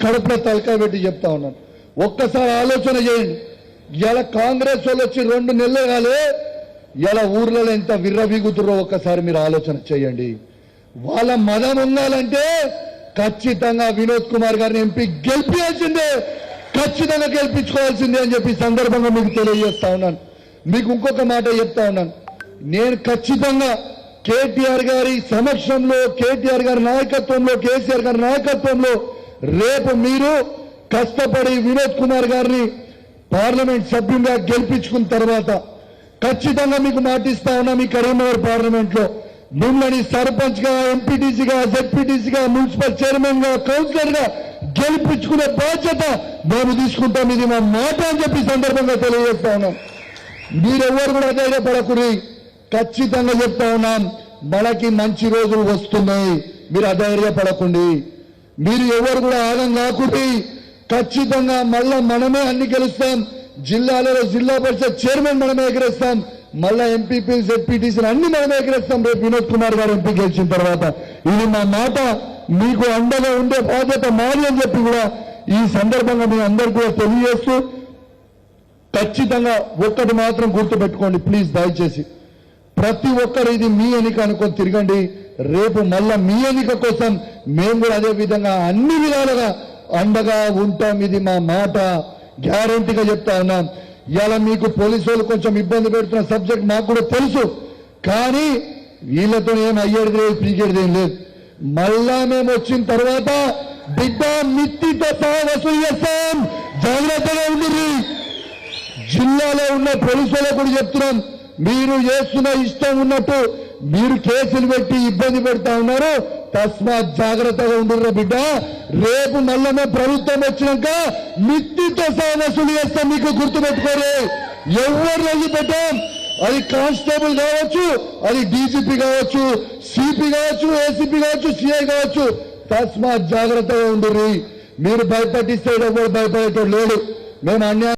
కడుపులో తలకాయ పెట్టి చెప్తా ఉన్నాను. ఒక్కసారి ఆలోచన చేయండి. ఇలా కాంగ్రెస్ వాళ్ళు వచ్చి 2 నెలలు కాలే, ఇలా ఊర్లలో ఎంత విర్రవీగుతురో ఒక్కసారి మీరు ఆలోచన చేయండి. వాళ్ళ మదం ఉండాలంటే ఖచ్చితంగా వినోద్ కుమార్ గారిని ఎంపీ గెలిపించాల్సిందే, ఖచ్చితంగా గెలిపించుకోవాల్సిందే అని చెప్పి సందర్భంగా మీకు తెలియజేస్తా ఉన్నాను. మీకు ఇంకొక మాట చెప్తా ఉన్నాను. నేను ఖచ్చితంగా కేటీఆర్ గారి సమక్షంలో, కేటీఆర్ గారి నాయకత్వంలో, కేసీఆర్ గారి నాయకత్వంలో రేపు మీరు కష్టపడి వినోద్ కుమార్ గారిని పార్లమెంట్ సభ్యునిగా గెలిపించుకున్న తర్వాత ఖచ్చితంగా మీకు మాటిస్తా ఉన్నా, మీ కరీంనగర్ పార్లమెంట్ లో మిమ్మల్ని సర్పంచ్ గా, ఎంపీటీసీగా, జెడ్పీటీసీగా, మున్సిపల్ చైర్మన్ గా, కౌన్సిలర్ గా గెలిపించుకునే బాధ్యత మేము తీసుకుంటాం. ఇది మా మాట అని చెప్పి సందర్భంగా తెలియజేస్తా ఉన్నాం. మీరెవరు కూడా అధైర్యపడకుని, ఖచ్చితంగా చెప్తా ఉన్నాం, మనకి మంచి రోజులు వస్తున్నాయి. మీరు అధైర్యపడకండి, మీరు ఎవరు కూడా ఆగం కాకుండి, ఖచ్చితంగా మళ్ళా మనమే అన్ని గెలుస్తాం. జిల్లాలలో జిల్లా పరిషత్ చైర్మన్ మనమే ఎగరేస్తాం, మళ్ళా ఎంపీపీ, జెడ్పీటీసీలు అన్ని మనమే ఎగరేస్తాం రేపు వినోద్ కుమార్ గారు ఎంపీ గెలిచిన తర్వాత. ఇది మా మాట, మీకు అండగా ఉండే బాధ్యత మాది అని చెప్పి కూడా ఈ సందర్భంగా మీ అందరూ కూడా తెలియజేస్తూ, ఖచ్చితంగా ఒక్కటి మాత్రం గుర్తుపెట్టుకోండి ప్లీజ్, దయచేసి ప్రతి ఒక్కరు ఇది మీ ఎన్నిక అనుకొని తిరగండి. రేపు మళ్ళా మీ ఎన్నిక కోసం మేము కూడా అదే విధంగా అన్ని విధాలుగా అండగా ఉంటాం. ఇది మా మాట, గ్యారంటీగా చెప్తా ఉన్నాం. ఇలా మీకు పోలీసు వాళ్ళు కొంచెం ఇబ్బంది పెడుతున్న సబ్జెక్ట్ మాకు కూడా తెలుసు, కానీ వీళ్ళతో ఏం అయ్యేది లేదు, పీకేది ఏం లేదు. మళ్ళా మేము వచ్చిన తర్వాత బిడ్డ మిత్తితో సహా వసూలు చేస్తాం, జాగ్రత్తగా ఉంటుంది. జిల్లాలో ఉన్న పోలీసు వాళ్ళకు కూడా చెప్తున్నాం, మీరు చేస్తున్న ఇష్టం ఉన్నట్టు మీరు కేసులు పెట్టి ఇబ్బంది పెడతా ఉన్నారు, తస్మాత్ జాగ్రత్తగా ఉండుర్రా బిడ్డ. రేపు మళ్ళా ప్రభుత్వం వచ్చినాక మిత్తితో సహా వసూలు చేస్తాం, మీకు గుర్తుపెట్టుకోరు. ఎవరు వదిలిపెట్టాం, అది కానిస్టేబుల్ కావచ్చు, అది డీజీపీ కావచ్చు, సిపి కావచ్చు, ఏసీపీ కావచ్చు, సిఐ కావచ్చు, తస్మాత్ జాగ్రత్తగా ఉండుర్రి. మీరు భయపట్టిస్తే ఎవరు భయపడేటోడు లేడు. మేము అన్యాయం